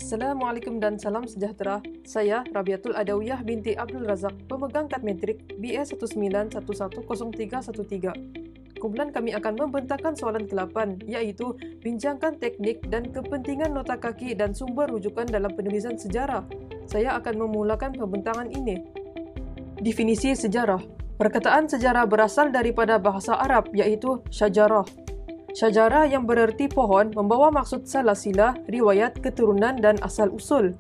Assalamualaikum dan salam sejahtera. Saya Rabiatul Adawiyah binti Abdul Razak, pemegang kad metrik BA 19110313. Kumpulan kami akan membentangkan soalan ke-8, iaitu bincangkan teknik dan kepentingan nota kaki dan sumber rujukan dalam penulisan sejarah. Saya akan memulakan pembentangan ini. Definisi sejarah. Perkataan sejarah berasal daripada bahasa Arab, iaitu syajarah. Syajarah yang bererti pohon membawa maksud salasila, riwayat, keturunan dan asal-usul.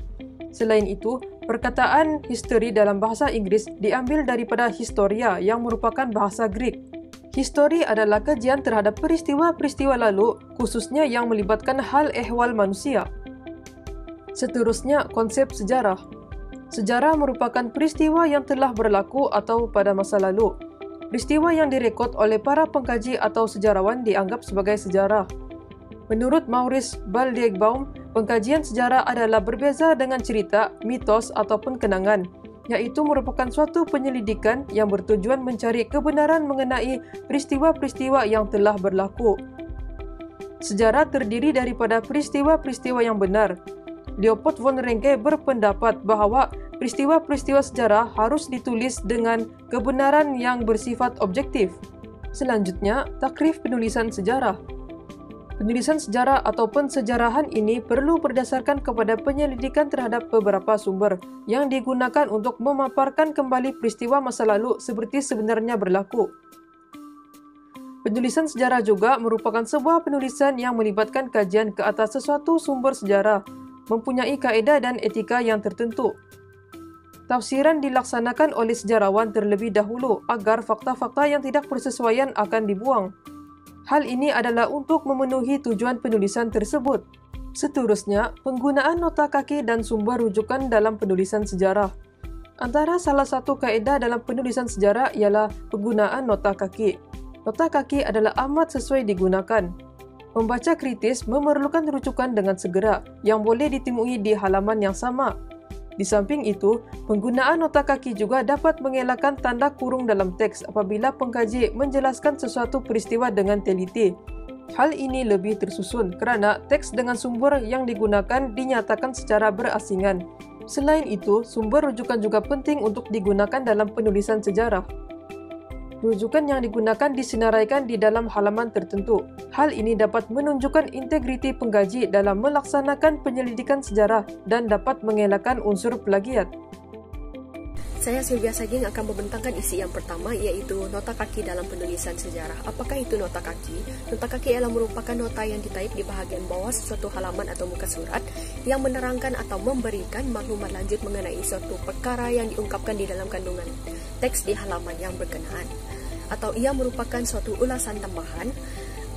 Selain itu, perkataan history dalam bahasa Inggeris diambil daripada historia yang merupakan bahasa Greek. Histori adalah kajian terhadap peristiwa-peristiwa lalu, khususnya yang melibatkan hal ehwal manusia. Seterusnya, konsep sejarah. Sejarah merupakan peristiwa yang telah berlaku atau pada masa lalu. Peristiwa yang direkod oleh para pengkaji atau sejarawan dianggap sebagai sejarah. Menurut Maurice Baldeigbaum, pengkajian sejarah adalah berbeza dengan cerita, mitos ataupun kenangan, iaitu merupakan suatu penyelidikan yang bertujuan mencari kebenaran mengenai peristiwa-peristiwa yang telah berlaku. Sejarah terdiri daripada peristiwa-peristiwa yang benar. Leopold von Ranke berpendapat bahawa peristiwa-peristiwa sejarah harus ditulis dengan kebenaran yang bersifat objektif. Selanjutnya, takrif penulisan sejarah. Penulisan sejarah atau pensejarahan ini perlu berdasarkan kepada penyelidikan terhadap beberapa sumber yang digunakan untuk memaparkan kembali peristiwa masa lalu seperti sebenarnya berlaku. Penulisan sejarah juga merupakan sebuah penulisan yang melibatkan kajian ke atas sesuatu sumber sejarah, mempunyai kaedah dan etika yang tertentu. Tafsiran dilaksanakan oleh sejarawan terlebih dahulu agar fakta-fakta yang tidak bersesuaian akan dibuang. Hal ini adalah untuk memenuhi tujuan penulisan tersebut. Seterusnya, penggunaan nota kaki dan sumber rujukan dalam penulisan sejarah. Antara salah satu kaedah dalam penulisan sejarah ialah penggunaan nota kaki. Nota kaki adalah amat sesuai digunakan. Membaca kritis memerlukan rujukan dengan segera yang boleh ditemui di halaman yang sama. Di samping itu, penggunaan nota kaki juga dapat mengelakkan tanda kurung dalam teks apabila pengkaji menjelaskan sesuatu peristiwa dengan teliti. Hal ini lebih tersusun kerana teks dengan sumber yang digunakan dinyatakan secara berasingan. Selain itu, sumber rujukan juga penting untuk digunakan dalam penulisan sejarah. Rujukan yang digunakan disenaraikan di dalam halaman tertentu. Hal ini dapat menunjukkan integriti pengkaji dalam melaksanakan penyelidikan sejarah dan dapat mengelakkan unsur plagiat. Saya Sylvia Saging akan membentangkan isi yang pertama, iaitu nota kaki dalam penulisan sejarah. Apakah itu nota kaki? Nota kaki ialah merupakan nota yang ditaip di bahagian bawah sesuatu halaman atau muka surat yang menerangkan atau memberikan maklumat lanjut mengenai suatu perkara yang diungkapkan di dalam kandungan teks di halaman yang berkenaan. Atau ia merupakan suatu ulasan tambahan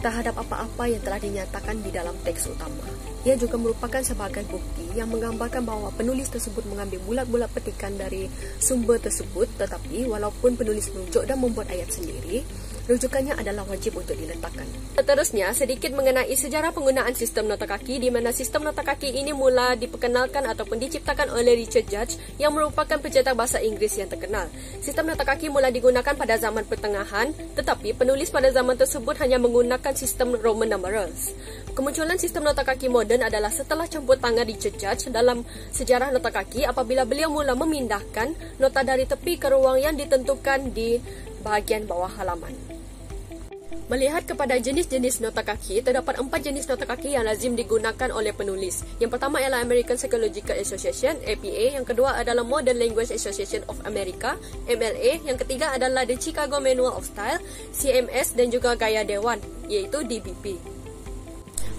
terhadap apa-apa yang telah dinyatakan di dalam teks utama. Ia juga merupakan sebagai bukti yang menggambarkan bahawa penulis tersebut mengambil bulat-bulat petikan dari sumber tersebut, tetapi walaupun penulis merujuk dan membuat ayat sendiri, rujukannya adalah wajib untuk diletakkan. Seterusnya, sedikit mengenai sejarah penggunaan sistem nota kaki, di mana sistem nota kaki ini mula diperkenalkan ataupun diciptakan oleh Richard Judge yang merupakan pencetak bahasa Inggeris yang terkenal. Sistem nota kaki mula digunakan pada zaman pertengahan, tetapi penulis pada zaman tersebut hanya menggunakan sistem Roman numerals. Kemunculan sistem nota kaki moden adalah setelah campur tangan Richard Judge dalam sejarah nota kaki apabila beliau mula memindahkan nota dari tepi ke ruang yang ditentukan di bahagian bawah halaman. Melihat kepada jenis-jenis nota kaki, terdapat 4 jenis nota kaki yang lazim digunakan oleh penulis. Yang pertama ialah American Psychological Association, APA. Yang kedua adalah Modern Language Association of America, MLA. Yang ketiga adalah The Chicago Manual of Style, CMS, dan juga Gaya Dewan, iaitu DBP.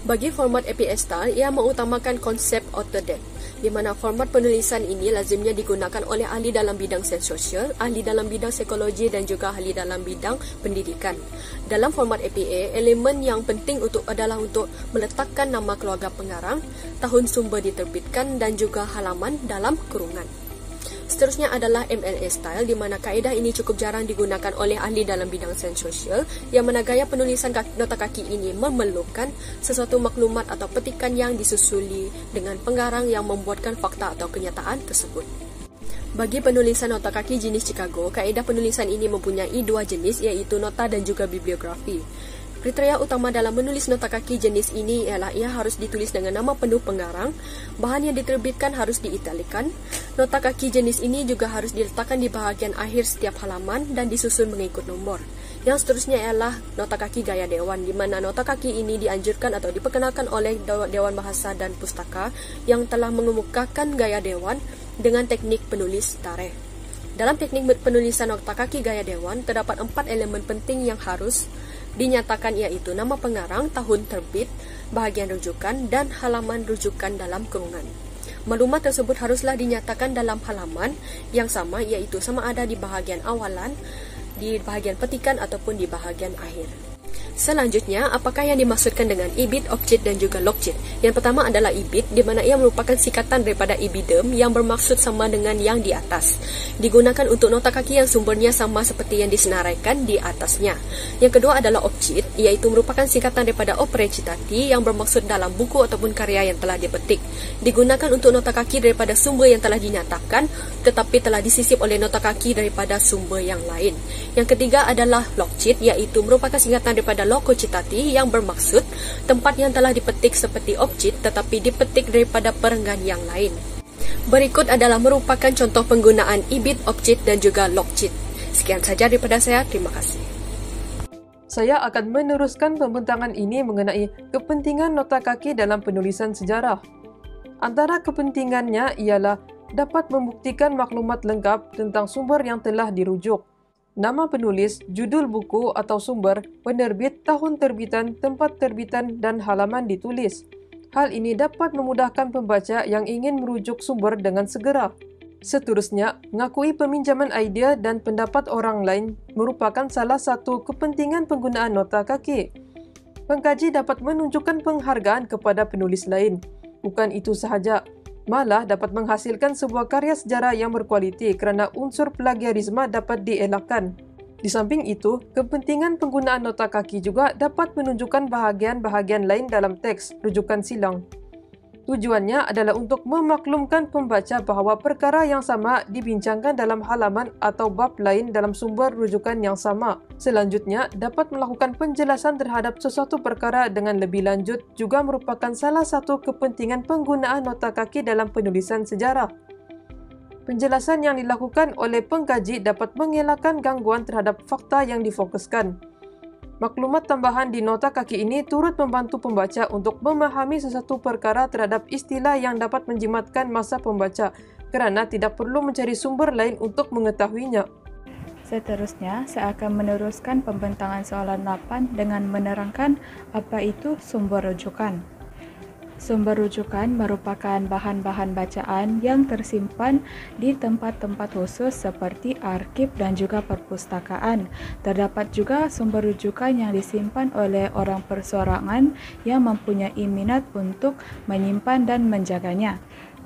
Bagi format APA style, ia mengutamakan konsep orthodox, di mana format penulisan ini lazimnya digunakan oleh ahli dalam bidang sains sosial, ahli dalam bidang psikologi dan juga ahli dalam bidang pendidikan. Dalam format APA, elemen yang penting adalah untuk meletakkan nama keluarga pengarang, tahun sumber diterbitkan dan juga halaman dalam kurungan. Seterusnya adalah MLA style, di mana kaedah ini cukup jarang digunakan oleh ahli dalam bidang sains sosial, yang mana gaya penulisan nota kaki ini memerlukan sesuatu maklumat atau petikan yang disusuli dengan pengarang yang membuatkan fakta atau kenyataan tersebut. Bagi penulisan nota kaki jenis Chicago, kaedah penulisan ini mempunyai 2 jenis, iaitu nota dan juga bibliografi. Kriteria utama dalam menulis nota kaki jenis ini ialah ia harus ditulis dengan nama penuh pengarang, bahan yang diterbitkan harus diitalikan. Nota kaki jenis ini juga harus diletakkan di bahagian akhir setiap halaman dan disusun mengikut nombor. Yang seterusnya ialah nota kaki gaya dewan, di mana nota kaki ini dianjurkan atau diperkenalkan oleh Dewan Bahasa dan Pustaka yang telah mengemukakan gaya dewan dengan teknik penulis tarikh. Dalam teknik penulisan nota kaki gaya dewan, terdapat 4 elemen penting yang harus dinyatakan, iaitu nama pengarang, tahun terbit, bahagian rujukan, dan halaman rujukan dalam kurungan. Maklumat tersebut haruslah dinyatakan dalam halaman yang sama, iaitu sama ada di bahagian awalan, di bahagian petikan ataupun di bahagian akhir. Selanjutnya, apakah yang dimaksudkan dengan ibid, objit dan juga logjit? Yang pertama adalah ibid, di mana ia merupakan singkatan daripada ibidem yang bermaksud sama dengan yang di atas. Digunakan untuk nota kaki yang sumbernya sama seperti yang disenaraikan di atasnya. Yang kedua adalah objit, iaitu merupakan singkatan daripada opere citati yang bermaksud dalam buku ataupun karya yang telah dipetik. Digunakan untuk nota kaki daripada sumber yang telah dinyatakan tetapi telah disisip oleh nota kaki daripada sumber yang lain. Yang ketiga adalah logjit, iaitu merupakan singkatan daripada loco citati yang bermaksud tempat yang telah dipetik seperti objit tetapi dipetik daripada perenggan yang lain. Berikut adalah merupakan contoh penggunaan ibid, objit dan juga logjit. Sekian saja daripada saya, terima kasih. Saya akan meneruskan pembentangan ini mengenai kepentingan nota kaki dalam penulisan sejarah. Antara kepentingannya ialah dapat membuktikan maklumat lengkap tentang sumber yang telah dirujuk. Nama penulis, judul buku atau sumber, penerbit, tahun terbitan, tempat terbitan dan halaman ditulis. Hal ini dapat memudahkan pembaca yang ingin merujuk sumber dengan segera. Seterusnya, mengakui peminjaman idea dan pendapat orang lain merupakan salah satu kepentingan penggunaan nota kaki. Pengkaji dapat menunjukkan penghargaan kepada penulis lain. Bukan itu sahaja, malah dapat menghasilkan sebuah karya sejarah yang berkualiti kerana unsur plagiarisme dapat dielakkan. Di samping itu, kepentingan penggunaan nota kaki juga dapat menunjukkan bahagian-bahagian lain dalam teks rujukan silang. Tujuannya adalah untuk memaklumkan pembaca bahawa perkara yang sama dibincangkan dalam halaman atau bab lain dalam sumber rujukan yang sama. Selanjutnya, dapat melakukan penjelasan terhadap sesuatu perkara dengan lebih lanjut juga merupakan salah satu kepentingan penggunaan nota kaki dalam penulisan sejarah. Penjelasan yang dilakukan oleh pengkaji dapat mengelakkan gangguan terhadap fakta yang difokuskan. Maklumat tambahan di nota kaki ini turut membantu pembaca untuk memahami sesuatu perkara terhadap istilah yang dapat menjimatkan masa pembaca kerana tidak perlu mencari sumber lain untuk mengetahuinya. Seterusnya, saya akan meneruskan pembentangan soalan 8 dengan menerangkan apa itu sumber rujukan. Sumber rujukan merupakan bahan-bahan bacaan yang tersimpan di tempat-tempat khusus seperti arsip dan juga perpustakaan. Terdapat juga sumber rujukan yang disimpan oleh orang perseorangan yang mempunyai minat untuk menyimpan dan menjaganya.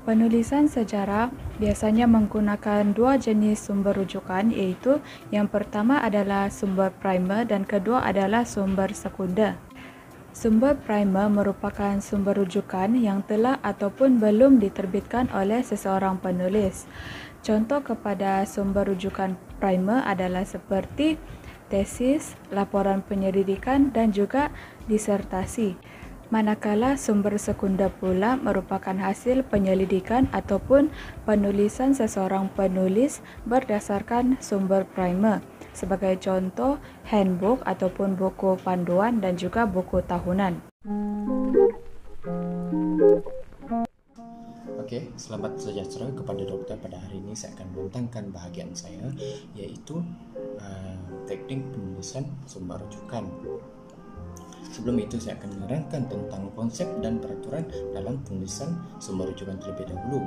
Penulisan sejarah biasanya menggunakan dua jenis sumber rujukan, iaitu yang pertama adalah sumber primer dan kedua adalah sumber sekunder. Sumber primer merupakan sumber rujukan yang telah ataupun belum diterbitkan oleh seseorang penulis. Contoh kepada sumber rujukan primer adalah seperti tesis, laporan penyelidikan dan juga disertasi. Manakala sumber sekunder pula merupakan hasil penyelidikan ataupun penulisan seseorang penulis berdasarkan sumber primer. Sebagai contoh, handbook ataupun buku panduan dan juga buku tahunan. Okey, selamat sejahtera kepada doktor. Pada hari ini saya akan membentangkan bahagian saya, iaitu teknik penulisan sumber rujukan. Sebelum itu, saya akan menerangkan tentang konsep dan peraturan dalam penulisan sumber rujukan terlebih dahulu.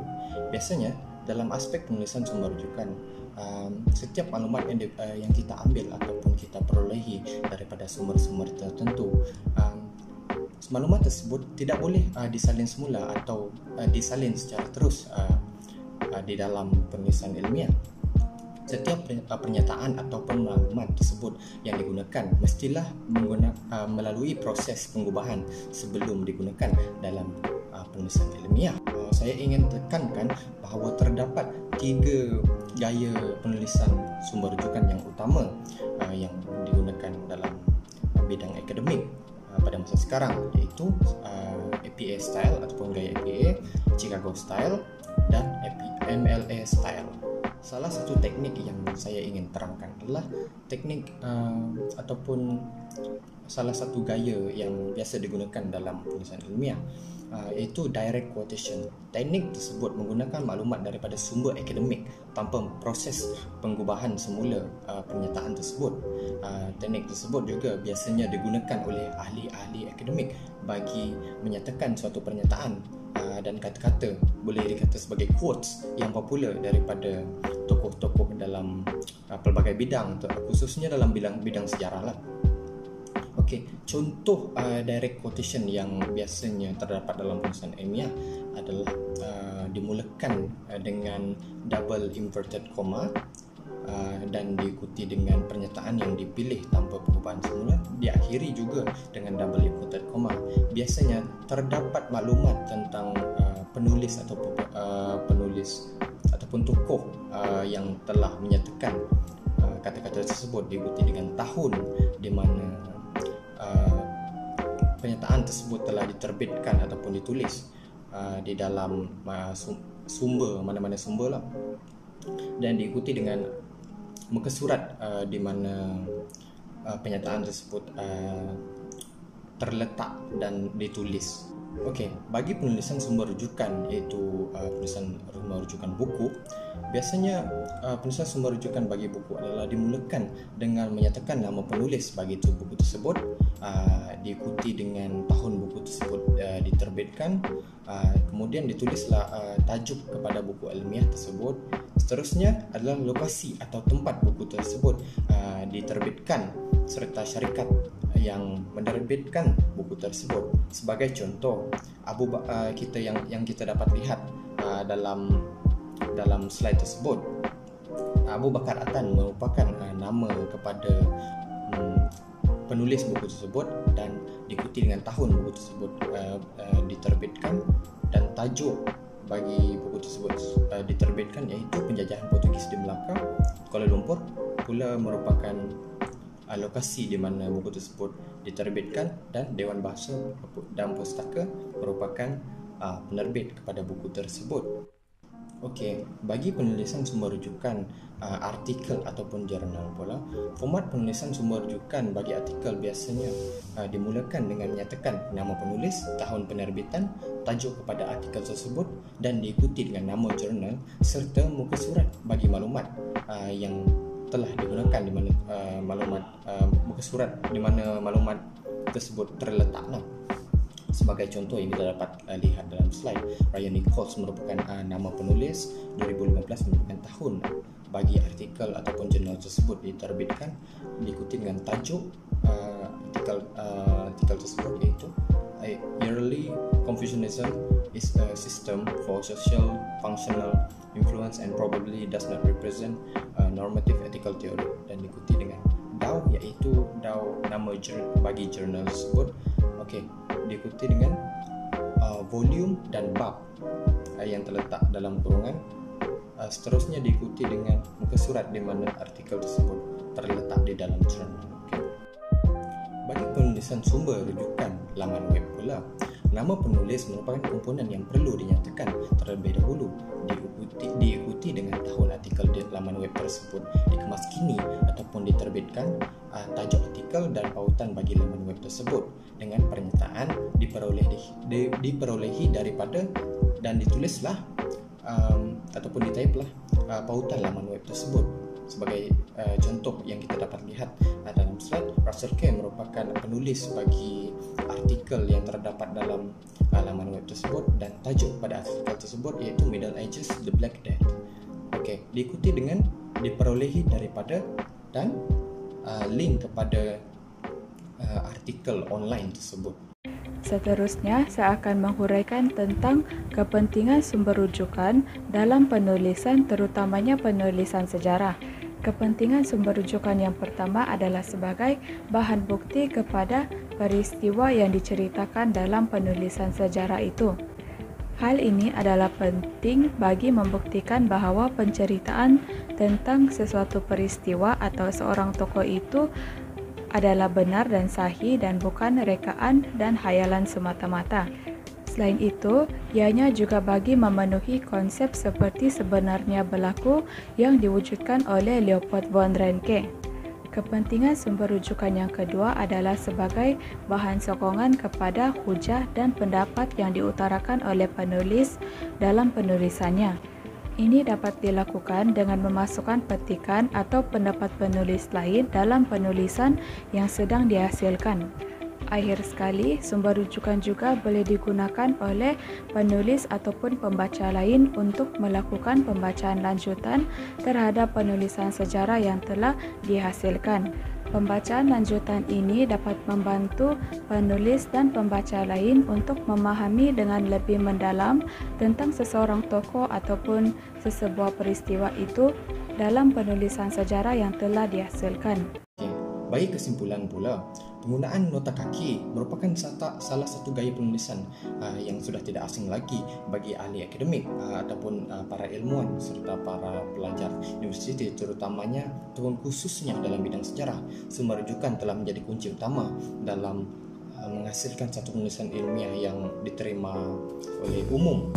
Biasanya, dalam aspek penulisan sumber rujukan, setiap maklumat yang kita ambil ataupun kita perolehi daripada sumber-sumber tertentu, maklumat tersebut tidak boleh disalin semula atau disalin secara terus di dalam penulisan ilmiah. Setiap pernyataan ataupun maklumat tersebut yang digunakan mestilah melalui proses pengubahan sebelum digunakan dalam penulisan ilmiah. Saya ingin tekankan bahawa terdapat 3 gaya penulisan sumber rujukan yang utama yang digunakan dalam bidang akademik pada masa sekarang, iaitu APA style ataupun gaya APA, Chicago style dan MLA style. Salah satu teknik yang saya ingin terangkan adalah teknik ataupun salah satu gaya yang biasa digunakan dalam penulisan ilmiah, iaitu direct quotation. Teknik tersebut menggunakan maklumat daripada sumber akademik tanpa proses pengubahan semula pernyataan tersebut. Teknik tersebut juga biasanya digunakan oleh ahli-ahli akademik bagi menyatakan suatu pernyataan dan kata-kata boleh dikata sebagai quotes yang popular daripada tokoh-tokoh dalam pelbagai bidang, khususnya dalam bidang sejarah lah. Okey, contoh direct quotation yang biasanya terdapat dalam penulisan ilmiah adalah dimulakan dengan double inverted comma dan diikuti dengan pernyataan yang dipilih tanpa perubahan semula, diakhiri juga dengan double inverted comma. Biasanya terdapat maklumat tentang penulis ataupun tokoh yang telah menyatakan kata-kata tersebut, diikuti dengan tahun di mana pernyataan tersebut telah diterbitkan ataupun ditulis di dalam sumber, mana-mana sumber lah, dan diikuti dengan muka surat di mana pernyataan tersebut terletak dan ditulis. Okey, bagi penulisan sumber rujukan, iaitu penulisan sumber rujukan buku, biasanya penulisan sumber rujukan bagi buku adalah dimulakan dengan menyatakan nama penulis bagi buku tersebut, diikuti dengan tahun buku tersebut diterbitkan, kemudian ditulislah tajuk kepada buku ilmiah tersebut. Seterusnya adalah lokasi atau tempat buku tersebut diterbitkan serta syarikat yang menerbitkan buku tersebut. Sebagai contoh, kita yang kita dapat lihat dalam slide tersebut, Abu Bakar Atan merupakan nama kepada penulis buku tersebut dan diikuti dengan tahun buku tersebut diterbitkan, dan tajuk bagi buku tersebut diterbitkan iaitu Penjajahan Portugis di Melaka. Kuala Lumpur pula merupakan lokasi di mana buku tersebut diterbitkan, dan Dewan Bahasa dan Pustaka merupakan penerbit kepada buku tersebut. Okey, bagi penulisan sumber rujukan artikel ataupun jurnal pula, format penulisan sumber rujukan bagi artikel biasanya dimulakan dengan menyatakan nama penulis, tahun penerbitan, tajuk kepada artikel tersebut, dan diikuti dengan nama jurnal serta muka surat bagi maklumat yang telah digunakan, di mana muka surat di mana maklumat tersebut terletaklah. Sebagai contoh yang kita dapat lihat dalam slide, Ryan Nichols merupakan nama penulis, 2015 merupakan tahun bagi artikel ataupun jurnal tersebut diterbitkan, diikuti dengan tajuk artikel tersebut iaitu Early Confucianism is a system for social functional influence and probably does not represent normative ethical theory, dan diikuti dengan DAO, iaitu DAO nama bagi jurnal tersebut. Okey, diikuti dengan volume dan bab yang terletak dalam kurungan. Seterusnya diikuti dengan muka surat di mana artikel tersebut terletak di dalam jurnal. Okay. Bagi penulisan sumber rujukan laman web pula, nama penulis merupakan komponen yang perlu dinyatakan terlebih dahulu, diikuti dengan tahun artikel di laman web tersebut dikemas kini ataupun diterbitkan, tajuk artikel dan pautan bagi laman web tersebut dengan pernyataan diperolehi daripada dan ditulislah ataupun ditaiplah pautan laman web tersebut. Sebagai contoh yang kita dapat lihat dalam slide, Russell K merupakan penulis bagi artikel yang terdapat dalam laman web tersebut, dan tajuk pada artikel tersebut iaitu Middle Ages, The Black Death. Okey, diikuti dengan diperolehi daripada dan link kepada artikel online tersebut. Seterusnya, saya akan menghuraikan tentang kepentingan sumber rujukan dalam penulisan, terutamanya penulisan sejarah. Kepentingan sumber rujukan yang pertama adalah sebagai bahan bukti kepada peristiwa yang diceritakan dalam penulisan sejarah itu. Hal ini adalah penting bagi membuktikan bahawa penceritaan tentang sesuatu peristiwa atau seorang tokoh itu adalah benar dan sahih dan bukan rekaan dan hayalan semata-mata. Selain itu, ianya juga bagi memenuhi konsep seperti sebenarnya berlaku yang diwujudkan oleh Leopold von Ranke. Kepentingan sumber rujukan yang kedua adalah sebagai bahan sokongan kepada hujah dan pendapat yang diutarakan oleh penulis dalam penulisannya. Ini dapat dilakukan dengan memasukkan petikan atau pendapat penulis lain dalam penulisan yang sedang dihasilkan. Akhir sekali, sumber rujukan juga boleh digunakan oleh penulis ataupun pembaca lain untuk melakukan pembacaan lanjutan terhadap penulisan sejarah yang telah dihasilkan. Pembacaan lanjutan ini dapat membantu penulis dan pembaca lain untuk memahami dengan lebih mendalam tentang seseorang tokoh ataupun sesebuah peristiwa itu dalam penulisan sejarah yang telah dihasilkan. Bagi kesimpulan pula, penggunaan nota kaki merupakan salah satu gaya penulisan yang sudah tidak asing lagi bagi ahli akademik ataupun para ilmuwan serta para pelajar universiti, terutamanya khususnya dalam bidang sejarah. Sumber rujukan telah menjadi kunci utama dalam menghasilkan satu penulisan ilmiah yang diterima oleh umum.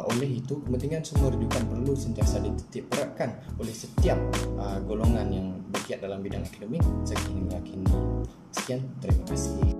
Oleh itu, kepentingan sumber rujukan perlu sentiasa dititik beratkan oleh setiap golongan yang bergiat dalam bidang akademik sehingga kini. Sekian, terima kasih.